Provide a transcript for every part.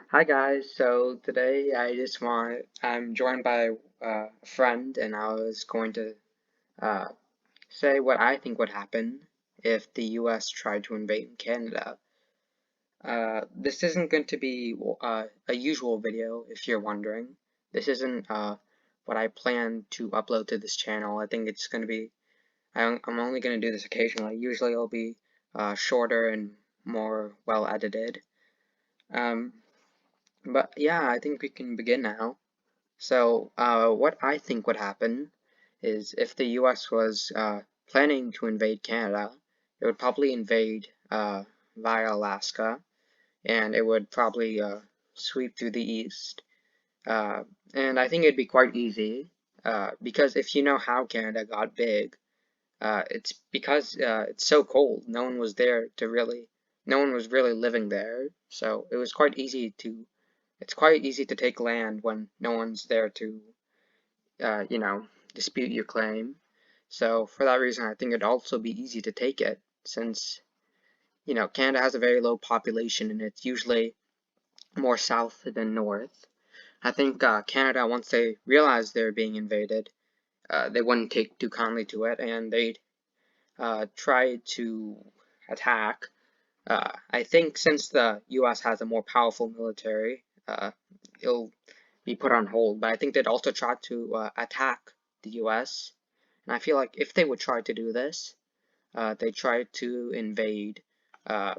Hi guys, so today I'm joined by a friend and I was going to uh, say what I think would happen if the US tried to invade Canada. This isn't going to be a usual video if you're wondering. This isn't what I plan to upload to this channel. I think it's going to be, I'm only going to do this occasionally. Usually it'll be shorter and more well edited. Um, but yeah, I think we can begin now. So, what I think would happen is if the US was planning to invade Canada, it would probably invade via Alaska, and it would probably sweep through the east. Uh, and I think it'd be quite easy, because if you know how Canada got big, it's because it's so cold. No one was really living there, so it's quite easy to take land when no one's there to uh, you know, dispute your claim. So for that reason, I think it'd also be easy to take it since, Canada has a very low population and it's usually more south than north. I think Canada, once they realized they were being invaded, they wouldn't take too kindly to it and they'd try to attack. I think since the US has a more powerful military, it'll be put on hold, but I think they'd also try to attack the US. And I feel like if they would try to do this, they try to invade uh,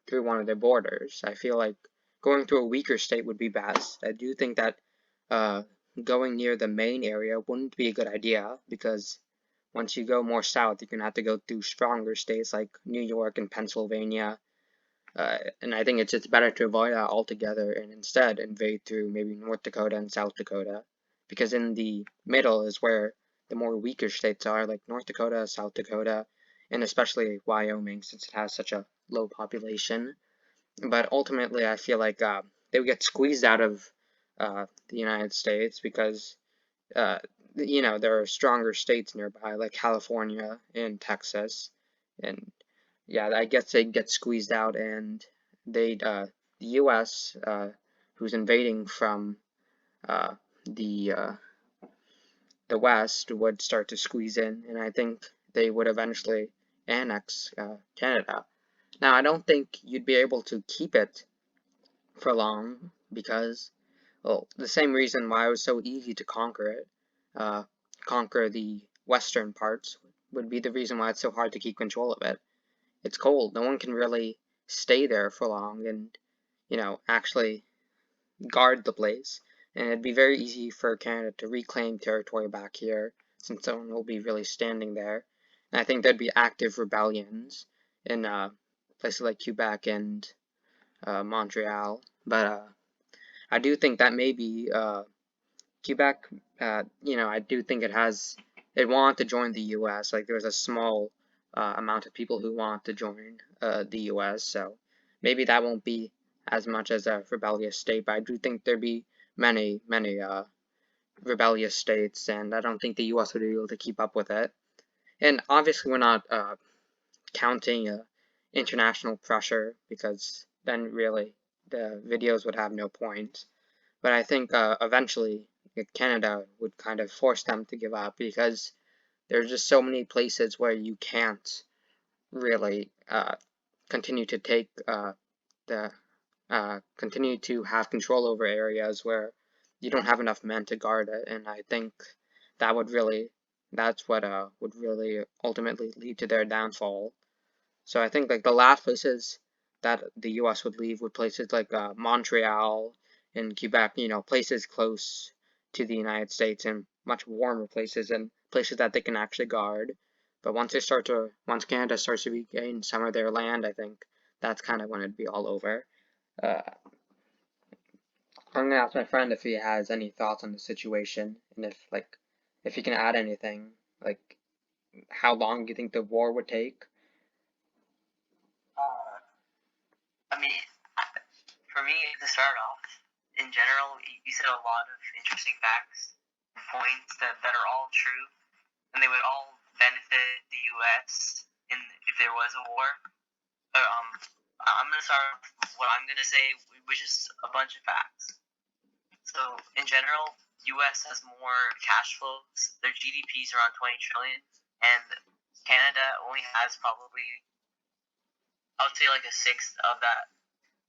through one of their borders. I feel like going through a weaker state would be best. I do think that uh, going near the main area wouldn't be a good idea because once you go more south, you're gonna have to go through stronger states like New York and Pennsylvania. And I think it's just better to avoid that altogether and instead invade through maybe North Dakota and South Dakota, because in the middle is where the more weaker states are, like North Dakota, South Dakota, and especially Wyoming, since it has such a low population. But ultimately, I feel like they would get squeezed out of the United States because uh, there are stronger states nearby, like California and Texas, and yeah, I guess they'd get squeezed out, and the U.S. Who's invading from uh, the uh, the West would start to squeeze in, and I think they would eventually annex Canada. Now, I don't think you'd be able to keep it for long because, well, the same reason why it was so easy to conquer it, conquer the western parts, would be the reason why it's so hard to keep control of it. It's cold. No one can really stay there for long and, actually guard the place. And it'd be very easy for Canada to reclaim territory back here since no one will be really standing there. And I think there'd be active rebellions in places like Quebec and Montreal. But I do think that maybe Quebec, I do think it wanted to join the U.S. Like there was a small amount of people who want to join the U.S. So maybe that won't be as much as a rebellious state, but I do think there'd be many, many rebellious states, and I don't think the U.S. would be able to keep up with it. And obviously, we're not counting international pressure because then really the videos would have no point. But I think eventually Canada would kind of force them to give up because there's just so many places where you can't really continue to take the continue to have control over areas where you don't have enough men to guard it, and I think that would really that's what would really ultimately lead to their downfall. So I think like the last places that the U.S. would leave would places like Montreal and Quebec, places close to the United States and much warmer places and places that they can actually guard. But once Canada starts to regain some of their land, I think that's kind of when it'd be all over. Uh, I'm gonna ask my friend if he has any thoughts on the situation and if he can add anything, like how long do you think the war would take? Uh, I mean, for me, to start off, in general, you said a lot of interesting facts, points that are all true, and they would all benefit the U.S. in if there was a war. But I'm gonna start. What I'm gonna say which is a bunch of facts. So in general, U.S. has more cash flows. Their GDP is around 20 trillion, and Canada only has probably, I would say, like a sixth of that,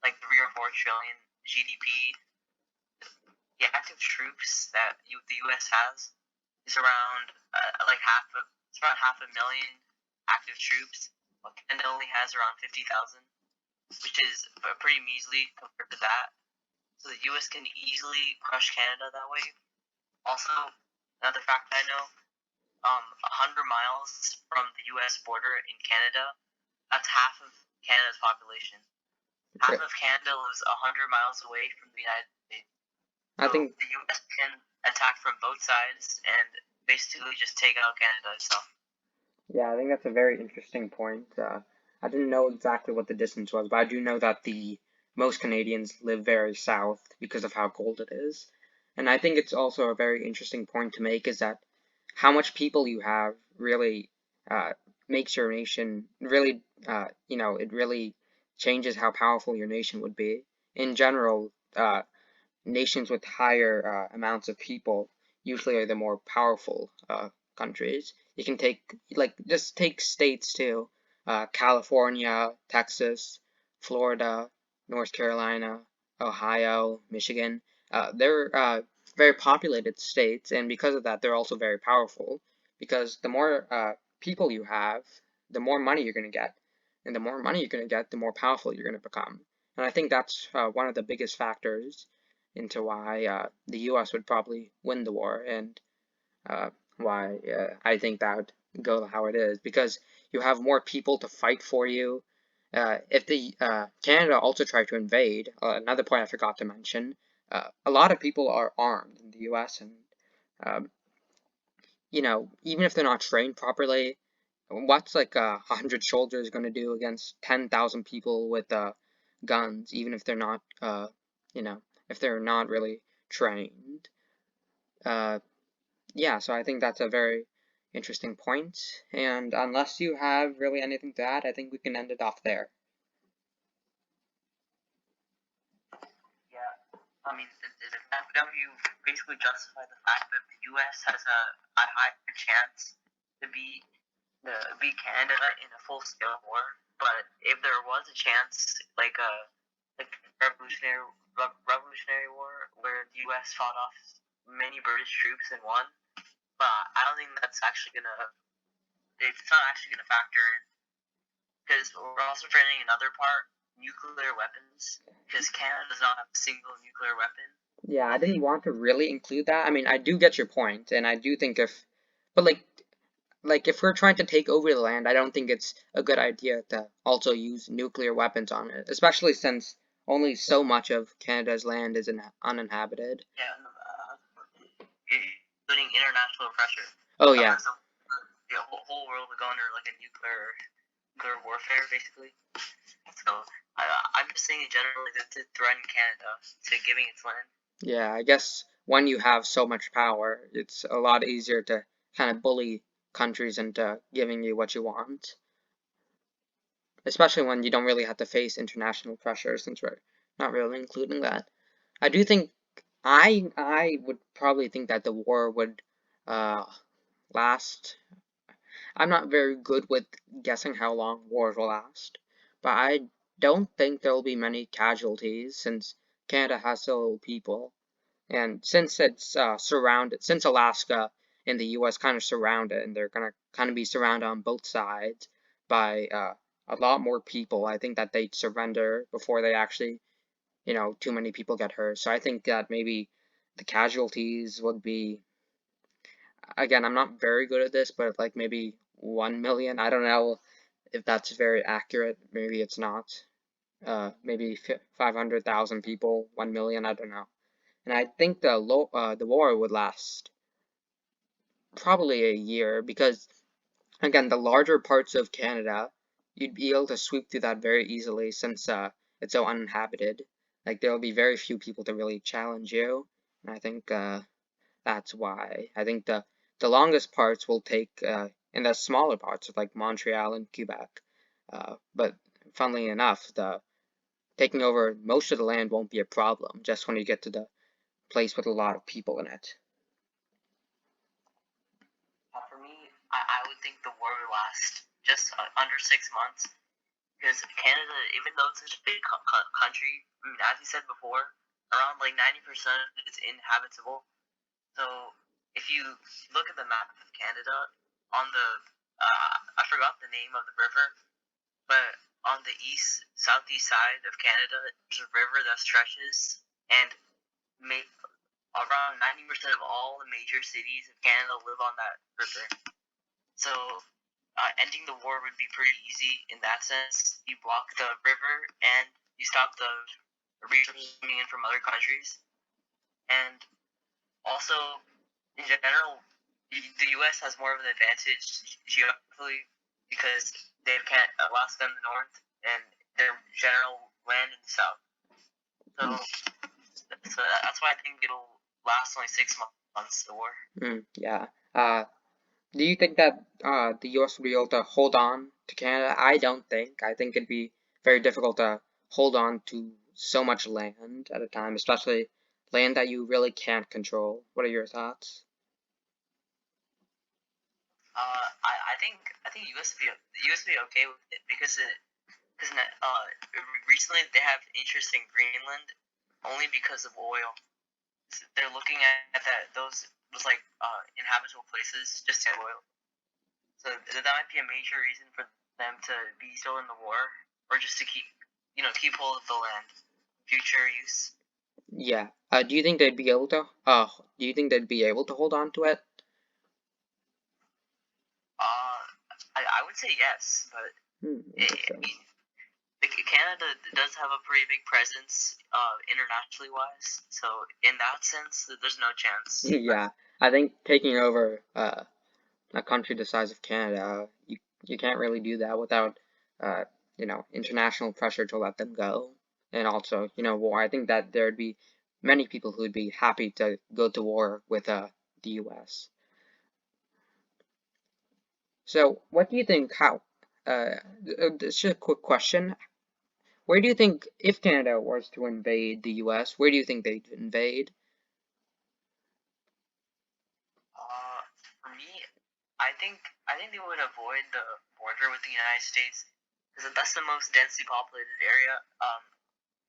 like 3 or 4 trillion GDP. The active troops that the U.S. has is around it's around half a million active troops. While Canada only has around 50,000, which is pretty measly compared to that. So the U.S. can easily crush Canada that way. Also, another fact I know, 100 miles from the U.S. border in Canada, that's half of Canada's population. Half of Canada lives 100 miles away from the United States. So I think the U.S. can attack from both sides and basically just take out Canada itself. Yeah, I think that's a very interesting point. I didn't know exactly what the distance was, but I do know that the most Canadians live very south because of how cold it is. And I think it's also a very interesting point to make is that how much people you have really makes your nation really, it really changes how powerful your nation would be. In general, nations with higher amounts of people usually are the more powerful countries. You can just take states too, California, Texas, Florida, North Carolina, Ohio, Michigan. They're very populated states, and because of that, they're also very powerful. Because the more people you have, the more money you're going to get, and the more money you're going to get, the more powerful you're going to become. And I think that's one of the biggest factors into why the U.S. would probably win the war, and why I think that would go how it is, because you have more people to fight for you. If the Canada also tried to invade, another point I forgot to mention, a lot of people are armed in the U.S. and um, even if they're not trained properly, what's like 100 soldiers going to do against 10,000 people with guns, even if they're not, if they're not really trained? Uh, yeah, so I think that's a very interesting point. And unless you have really anything to add, I think we can end it off there. Yeah, I mean, you basically justify the fact that the U.S. has a higher chance to beat Canada in a full-scale war. But if there was a chance, like a Revolutionary War, where the U.S. fought off many British troops and won, but I don't think that's actually gonna. It's not actually gonna factor in, because we're also forgetting another part: nuclear weapons. Because Canada does not have a single nuclear weapon. Yeah, I didn't want to really include that. I mean, I do get your point, and I do think but like if we're trying to take over the land, I don't think it's a good idea to also use nuclear weapons on it, especially since only so much of Canada's land is uninhabited. Yeah, including international pressure. Oh yeah, So the whole world would go under like a nuclear warfare, basically. So I'm just saying in general that to threaten Canada to giving its land. yeah. I guess when you have so much power, it's a lot easier to kind of bully countries into giving you what you want, especially when you don't really have to face international pressure, since we're not really including that. I do think I would probably think that the war would uh, last. I'm not very good with guessing how long wars will last, but I don't think there will be many casualties since Canada has so little people, and since it's surrounded, since Alaska and the U.S. kind of surround it, and they're gonna kind of be surrounded on both sides by a lot more people. I think that they'd surrender before they actually, too many people get hurt. So I think that maybe the casualties would be, again, I'm not very good at this, but like maybe 1 million. I don't know if that's very accurate. Maybe it's not. Maybe 500,000 people, 1 million. I don't know. And I think the war would last probably a year because, again, the larger parts of Canada, you'd be able to sweep through that very easily since it's so uninhabited. Like there will be very few people to really challenge you, and I think that's why. I think the longest parts will take in the smaller parts of like Montreal and Quebec. But funnily enough, taking over most of the land won't be a problem, just when you get to the place with a lot of people in it. For me, I would think the war would last just under 6 months. Because Canada, even though it's such a big country, I mean, as you said before, around like 90% is inhabitable. So if you look at the map of Canada, on the I forgot the name of the river, but on the southeast side of Canada, there's a river that stretches, and around 90% of all the major cities of Canada live on that river. So ending the war would be pretty easy in that sense. You block the river and you stop the resources coming in from other countries. And also, in general, the U.S. has more of an advantage geographically because they have Alaska in the north and their general land in the south. So that's why I think it'll last only 6 months, the war. Yeah. Do you think that the U.S. would be able to hold on to Canada? I don't think. I think it'd be very difficult to hold on to so much land at a time, especially land that you really can't control. What are your thoughts? I think U.S. would be okay with it because recently they have interest in Greenland only because of oil. So they're looking at those like inhabitable places just to oil. So that might be a major reason for them to be still in the war, or just to keep hold of the land, future use. Yeah. Do you think they'd be able to? Do you think they'd be able to hold on to it? I would say yes, but Canada does have a pretty big presence internationally wise, so in that sense, there's no chance. Yeah, I think taking over a country the size of Canada, you can't really do that without international pressure to let them go, and also war. I think that there'd be many people who'd be happy to go to war with the U.S. So, what do you think? It's just a quick question. Where do you think, if Canada was to invade the U.S., where do you think they'd invade? For me, I think they would avoid the border with the United States because that's the most densely populated area.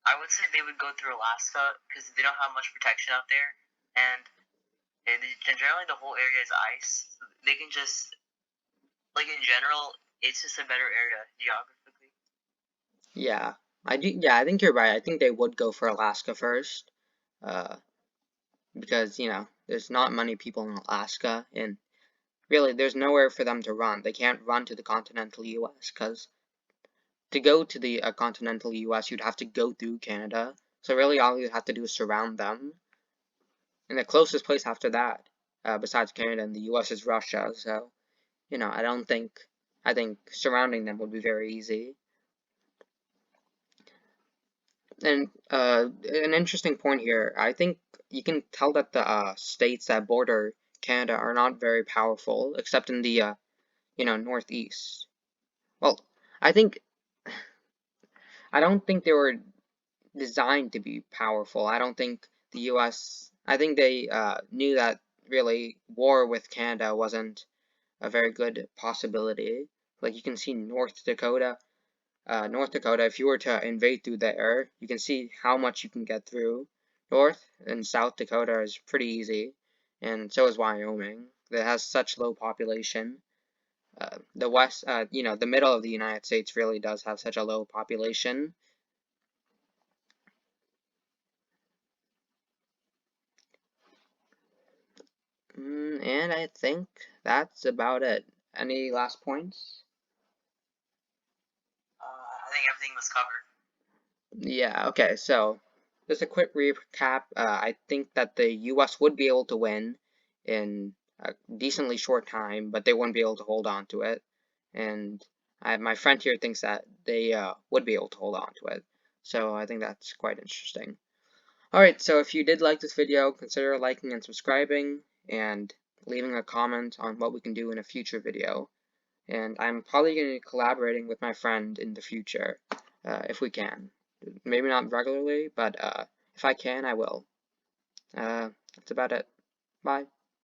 I would say they would go through Alaska because they don't have much protection out there, and generally the whole area is ice. So they can just in general, it's just a better area geographically. Yeah, I do. Yeah, I think you're right. I think they would go for Alaska first, uh, because there's not many people in Alaska, and really there's nowhere for them to run. They can't run to the continental U.S. because to go to the continental U.S. you'd have to go through Canada. So really, all you have to do is surround them, and the closest place after that, besides Canada and the U.S., is Russia. So I think surrounding them would be very easy. And an interesting point here, I think you can tell that the states that border Canada are not very powerful, except in the northeast. Well, I think I don't think they were designed to be powerful. I don't think the U.S. I think they knew that really war with Canada wasn't a very good possibility. Like you can see North Dakota. North Dakota, if you were to invade through there, you can see how much you can get through. North and South Dakota is pretty easy, and so is Wyoming. That has such low population. The West, the middle of the United States really does have such a low population. And I think that's about it. Any last points? I think everything was covered. Yeah, okay, so just a quick recap. I think that the US would be able to win in a decently short time, but they wouldn't be able to hold on to it. And my friend here thinks that they would be able to hold on to it. So I think that's quite interesting. Alright, so if you did like this video, consider liking and subscribing, and leaving a comment on what we can do in a future video. And I'm probably going to be collaborating with my friend in the future, if we can. maybe not regularly, but if I can, I will. That's about it. Bye.